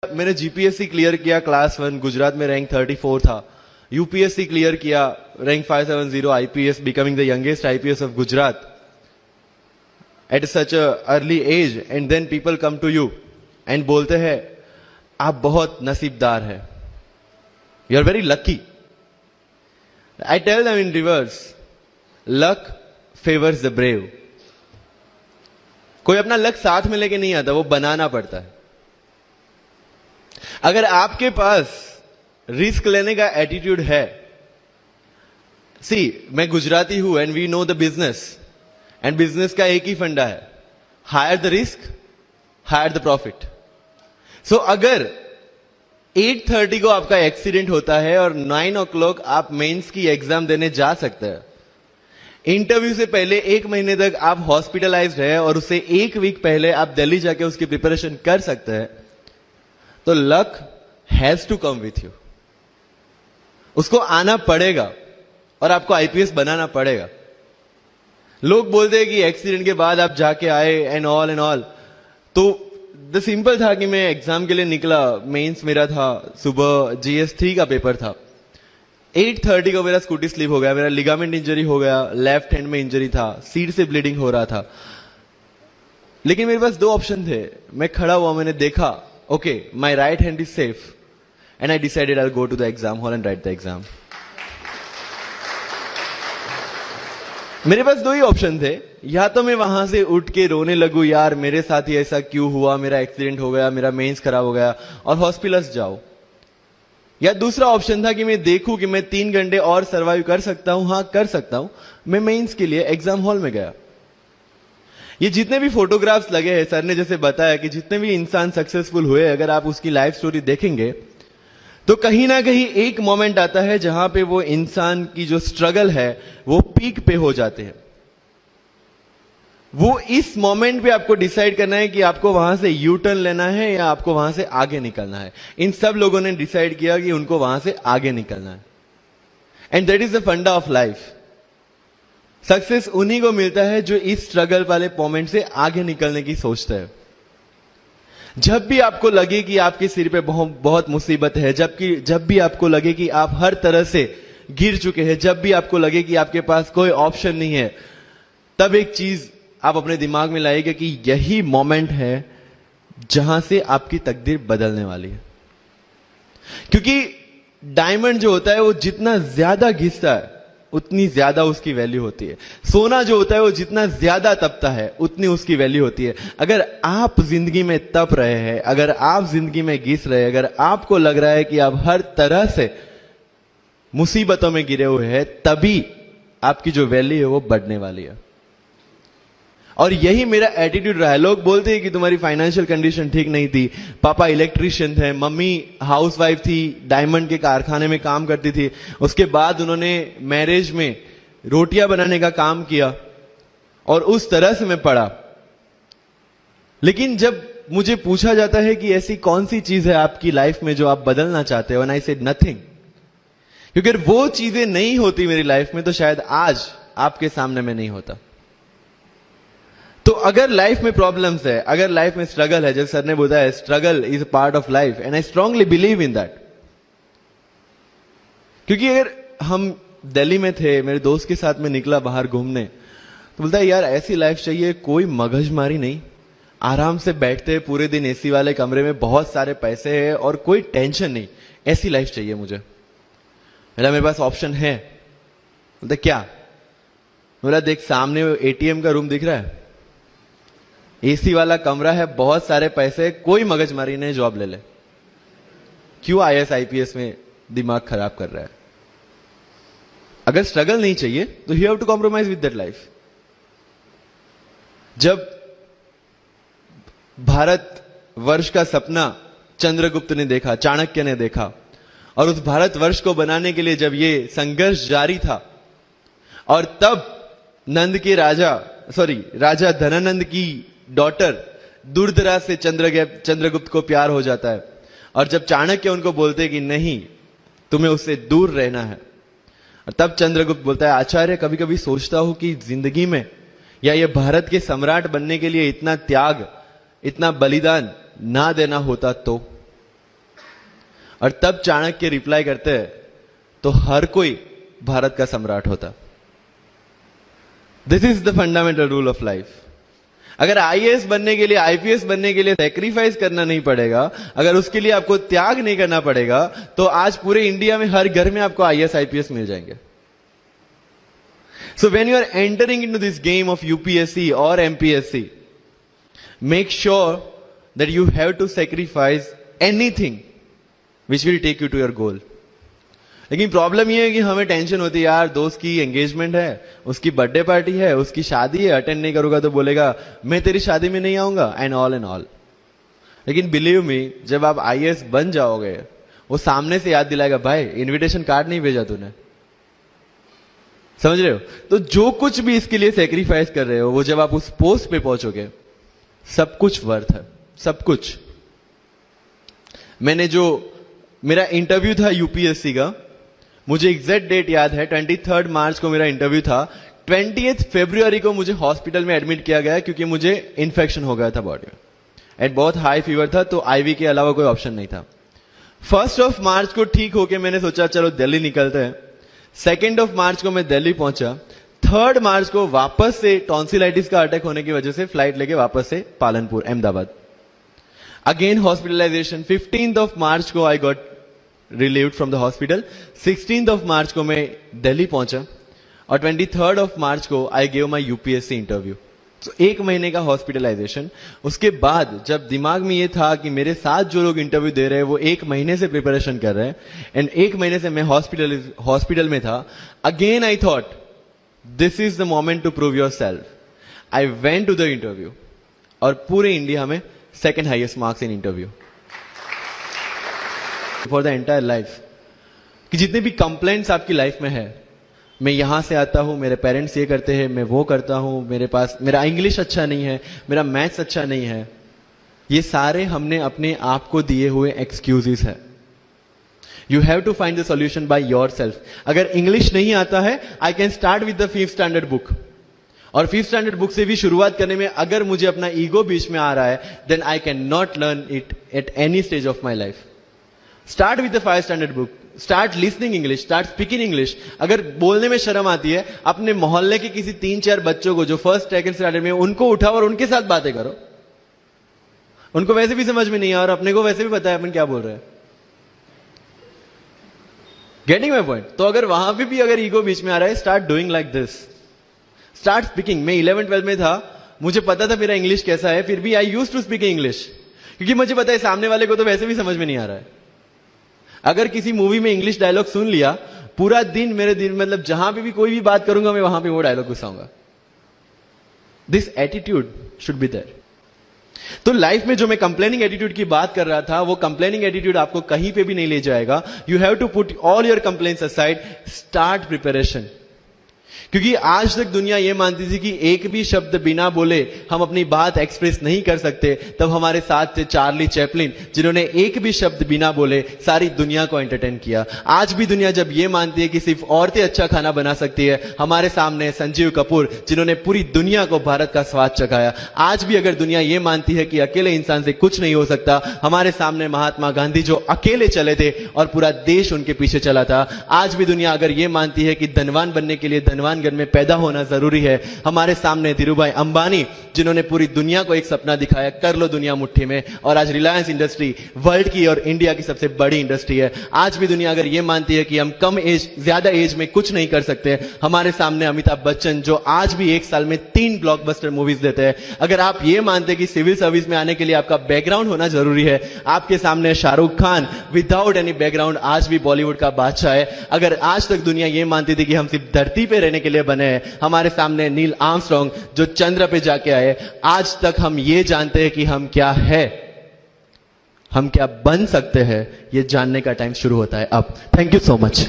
मैंने GPSC clear किया class 1 Gujarat में रैंक 34 था। यूपीएससी क्लियर किया rank 570 IPS becoming the youngest IPS of Gujarat at such a early age and then people come to you and बोलते हैं आप बहुत नसीबदार है, you are very lucky. I tell them in reverse, luck favours the brave. कोई अपना luck साथ में लेके नहीं आता, वो बनाना पड़ता है। अगर आपके पास रिस्क लेने का एटीट्यूड है, मैं गुजराती हूं and we know the business, and business का एक ही फंडा है, higher the risk higher the profit. So अगर 8:30 को आपका एक्सीडेंट होता है और 9 o'clock आप मेंस की एग्जाम देने जा सकते हैं, इंटरव्यू से पहले 1 महीने तक आप हॉस्पिटलाइज्ड है और उससे 1 वीक पहले आप दिल्ली जाके उसकी प्रिपरेशन कर सकते हैं, तो luck has to come with you. उसको आना पड़ेगा और आपको आईपीएस बनाना पड़ेगा। लोग बोलते हैं कि एक्सीडेंट के बाद आप जाके आए एंड ऑल, तो द सिंपल था कि मैं एग्जाम के लिए निकला, मेंस मेरा था, सुबह GS3 का पेपर था। 8:30 को मेरा स्कूटी स्लिप हो गया, मेरा लिगामेंट इंजरी हो गया, लेफ्ट हैंड में इंजरी था, सीट से ब्लीडिंग हो रहा था। लेकिन मेरे पास 2 ऑप्शन थे। मैं खड़ा हुआ, मैंने देखा okay, my right hand is safe, and I decided I'll go to the exam hall and write the exam. मेरे पास 2 ही ऑप्शन थे, या तो मैं वहां से उठ के रोने लगूं, यार मेरे साथ ही ऐसा क्यों हुआ, मेरा एक्सीडेंट हो गया, मेरा मेंस खराब हो गया, और हॉस्पिटल जाओ। या दूसरा ऑप्शन था कि मैं देखूं कि मैं 3 घंटे और सर्वाइव कर सकता हूं। हाँ, कर सकता हूं। मैं मेंस के लिए एग्जाम हॉल में गया। ये जितने भी फोटोग्राफ्स लगे हैं, सर ने जैसे बताया कि जितने भी इंसान सक्सेसफुल हुए, अगर आप उसकी लाइफ स्टोरी देखेंगे तो कहीं ना कहीं एक मोमेंट आता है जहां पे वो इंसान की जो स्ट्रगल है वो पीक पे हो जाते हैं। वो इस मोमेंट पे आपको डिसाइड करना है कि आपको वहां से यू टर्न लेना है या आपको वहां से आगे निकलना है। इन सब लोगों ने डिसाइड किया कि उनको वहां से आगे निकलना है, एंड दैट इज द फंडा ऑफ लाइफ। सक्सेस उन्हीं को मिलता है जो इस स्ट्रगल वाले मोमेंट से आगे निकलने की सोचते हैं। जब भी आपको लगे कि आपके सिर पे बहुत मुसीबत है, जब भी आपको लगे कि आप हर तरह से गिर चुके हैं, जब भी आपको लगे कि आपके पास कोई ऑप्शन नहीं है, तब एक चीज आप अपने दिमाग में लाइएगा कि यही मोमेंट है जहां से आपकी तकदीर बदलने वाली है। क्योंकि डायमंड जो होता है वो जितना ज्यादा घिसता है उतनी ज्यादा उसकी वैल्यू होती है। सोना जो होता है वो जितना ज्यादा तपता है उतनी उसकी वैल्यू होती है। अगर आप जिंदगी में तप रहे हैं, अगर आप जिंदगी में घिस रहे हैं, अगर आपको लग रहा है कि आप हर तरह से मुसीबतों में गिरे हुए हैं, तभी आपकी जो वैल्यू है वो बढ़ने वाली है। और यही मेरा एटीट्यूड रहा है। लोग बोलते हैं कि तुम्हारी फाइनेंशियल कंडीशन ठीक नहीं थी, पापा इलेक्ट्रिशियन थे, मम्मी हाउसवाइफ थी, डायमंड के कारखाने में काम करती थी, उसके बाद उन्होंने मैरिज में रोटियां बनाने का काम किया, और उस तरह से मैं पढ़ा। लेकिन जब मुझे पूछा जाता है कि ऐसी कौन सी चीज है आपकी लाइफ में जो आप बदलना चाहते हो, एंड आई सेड नथिंग। क्योंकि अगर वो चीजें नहीं होती मेरी लाइफ में तो शायद आज आपके सामने में नहीं होता। तो अगर लाइफ में प्रॉब्लम्स है, अगर लाइफ में स्ट्रगल है, जैसे सर ने बताया struggle is a part of life, and I strongly believe in that. क्योंकि अगर हम दिल्ली में थे, मेरे दोस्त के साथ में निकला बाहर घूमने, तो बोलता है यार ऐसी लाइफ चाहिए, कोई मगजमारी नहीं, आराम से बैठते हैं पूरे दिन एसी वाले कमरे में, बहुत सारे पैसे हैं और कोई टेंशन नहीं, ऐसी लाइफ चाहिए मुझे। मेरे पास ऑप्शन है। बोलता क्या? बोला देख सामने एटीएम का रूम दिख रहा है, एसी वाला कमरा है, बहुत सारे पैसे, कोई मगजमारी नहीं, जॉब ले ले। क्यों IAS IPS में दिमाग खराब कर रहा है? अगर स्ट्रगल नहीं चाहिए तो you have to compromise with that life. जब भारत वर्ष का सपना चंद्रगुप्त ने देखा, चाणक्य ने देखा, और उस भारत वर्ष को बनाने के लिए जब ये संघर्ष जारी था, और तब राजा धनानंद की डॉटर दूरदराज से चंद्रगुप्त को प्यार हो जाता है, और जब चाणक्य उनको बोलते कि नहीं तुम्हें उससे दूर रहना है, और तब चंद्रगुप्त बोलता है आचार्य कभी कभी सोचता हूं कि जिंदगी में या ये भारत के सम्राट बनने के लिए इतना त्याग, इतना बलिदान ना देना होता तो। और तब चाणक्य रिप्लाई करते हैं तो हर कोई भारत का सम्राट होता। This is the fundamental rule of life. अगर आईएएस बनने के लिए, आईपीएस बनने के लिए सैक्रिफाइस करना नहीं पड़ेगा, अगर उसके लिए आपको त्याग नहीं करना पड़ेगा, तो आज पूरे इंडिया में हर घर में आपको आईएएस आईपीएस मिल जाएंगे। So when you are entering into this game of UPSC or MPSC, make sure that you have to sacrifice anything which will take you to your goal. लेकिन प्रॉब्लम ये है कि हमें टेंशन होती है, यार दोस्त की एंगेजमेंट है, उसकी बर्थडे पार्टी है, उसकी शादी है, अटेंड नहीं करूंगा तो बोलेगा मैं तेरी शादी में नहीं आऊंगा, एंड ऑल। लेकिन बिलीव मी, जब आप आईएएस बन जाओगे, वो सामने से याद दिलाएगा, भाई इनविटेशन कार्ड नहीं भेजा तूने। समझ रहे हो? तो जो कुछ भी इसके लिए सेक्रीफाइस कर रहे हो, वो जब आप उस पोस्ट पे पहुंचोगे, सब कुछ वर्थ है, सब कुछ। मेरा इंटरव्यू था यूपीएससी का, मुझे एग्जैक्ट डेट याद है, 23 मार्च को मेरा इंटरव्यू था। 20 फरवरी को मुझे हॉस्पिटल में एडमिट किया गया क्योंकि मुझे इन्फेक्शन हो गया था बॉडी में, एंड बहुत हाई फीवर था, तो आईवी के अलावा कोई ऑप्शन नहीं था। 1 मार्च को ठीक होके मैंने सोचा चलो दिल्ली निकलते हैं। 2 मार्च को मैं दिल्ली पहुंचा। 3 मार्च को वापस से टॉन्सिलाइटिस का अटैक होने की वजह से फ्लाइट लेके वापस से Palanpur, Ahmedabad. Again hospitalization. 15 March को I got relieved from the hospital. 16 March को मैं दिल्ली पहुंचा और 23 मार्च को I gave my UPSC interview. तो 1 महीने का हॉस्पिटलाइजेशन। उसके बाद जब दिमाग में ये था कि मेरे साथ जो लोग इंटरव्यू दे रहे हैं वो 1 महीने से प्रिपरेशन कर रहे हैं, एंड 1 महीने से मैं हॉस्पिटल में था, again I thought this is the moment to prove yourself. I went to the interview और पूरे इंडिया में 2nd highest marks in interview for the entire life. कि जितने भी कंप्लेंट्स आपकी लाइफ में है, मैं यहां से आता हूं, मेरे पेरेंट्स ये करते हैं, मैं वो करता हूं, मेरा इंग्लिश अच्छा नहीं है, मेरा मैथ्स अच्छा नहीं है, ये सारे हमने अपने आप को दिए हुए एक्सक्यूजेस है। You have to find the solution by yourself. अगर इंग्लिश नहीं आता है, I can start with the 5th standard book, और 5th स्टैंडर्ड बुक से भी शुरुआत करने में अगर मुझे अपना ईगो बीच में आ रहा है, then I can not learn it at any stage of my life. Start with the 5th standard book, start listening English, start speaking English. अगर बोलने में शर्म आती है, अपने मोहल्ले के किसी 3-4 बच्चों को जो 1st 2nd स्टैंडर्ड में, उनको उठाओ और उनके साथ बातें करो। उनको वैसे भी समझ में नहीं आ, और अपने को वैसे भी पता है अपन क्या बोल रहे हैं। Getting my point? तो अगर वहां पे भी अगर ईगो बीच में आ रहा है, start doing like this, start speaking. मैं 11th-12th में था, मुझे पता था मेरा इंग्लिश कैसा है, फिर भी I used to speak English, क्योंकि मुझे पता है सामने वाले को तो वैसे भी समझ में नहीं आ रहा है। अगर किसी मूवी में इंग्लिश डायलॉग सुन लिया, पूरा दिन मेरे दिन, मतलब जहां पे भी कोई भी बात करूंगा, मैं वहां पे वो डायलॉग घुसाऊंगा। This attitude should be there. तो लाइफ में जो मैं कंप्लेनिंग एटीट्यूड की बात कर रहा था, वो कंप्लेनिंग एटीट्यूड आपको कहीं पे भी नहीं ले जाएगा। You have to put all your complaints aside, start preparation. क्योंकि आज तक दुनिया यह मानती थी कि एक भी शब्द बिना बोले हम अपनी बात एक्सप्रेस नहीं कर सकते। तब हमारे साथ थे चार्ली चैपलिन, जिन्होंने एक भी शब्द बिना बोले सारी दुनिया को एंटरटेन किया। आज भी दुनिया जब यह मानती है कि सिर्फ औरतें अच्छा खाना बना सकती है, हमारे सामने संजीव कपूर, जिन्होंने पूरी दुनिया को भारत का स्वाद चखाया। आज भी अगर दुनिया यह मानती है कि अकेले इंसान से कुछ नहीं हो सकता, हमारे सामने महात्मा गांधी, जो अकेले चले थे और पूरा देश उनके पीछे चला था। आज भी दुनिया अगर यह मानती है कि धनवान बनने के लिए धनवान घर में पैदा होना जरूरी है, हमारे सामने धीरूभाई अंबानी, जिन्होंने पूरी दुनिया को एक सपना दिखाया, कर लो दुनिया मुट्ठी में, और आज रिलायंस इंडस्ट्री वर्ल्ड की और इंडिया की सबसे बड़ी इंडस्ट्री है। आज भी दुनिया अगर यह मानती है कि हम कम एज, ज्यादा एज में कुछ नहीं कर सकते, हमारे सामने अमिताभ बच्चन, जो आज भी 1 साल में 3 ब्लॉकबस्टर मूवीज देते हैं। अगर आप ये मानते हैं कि सिविल सर्विस में आने के लिए आपका बैकग्राउंड होना जरूरी है, आपके सामने Shahrukh Khan without any background आज भी बॉलीवुड का बादशाह है। अगर आज तक दुनिया ये मानती थी कि हम सिर्फ धरती पे रहने के लिए बने हैं, हमारे सामने नील आर्मस्ट्रॉन्ग, जो चंद्र पे जाके आए, आज तक हम ये जानते हैं कि हम क्या है, हम क्या बन सकते हैं, ये जानने का टाइम शुरू होता है अब। Thank you so much.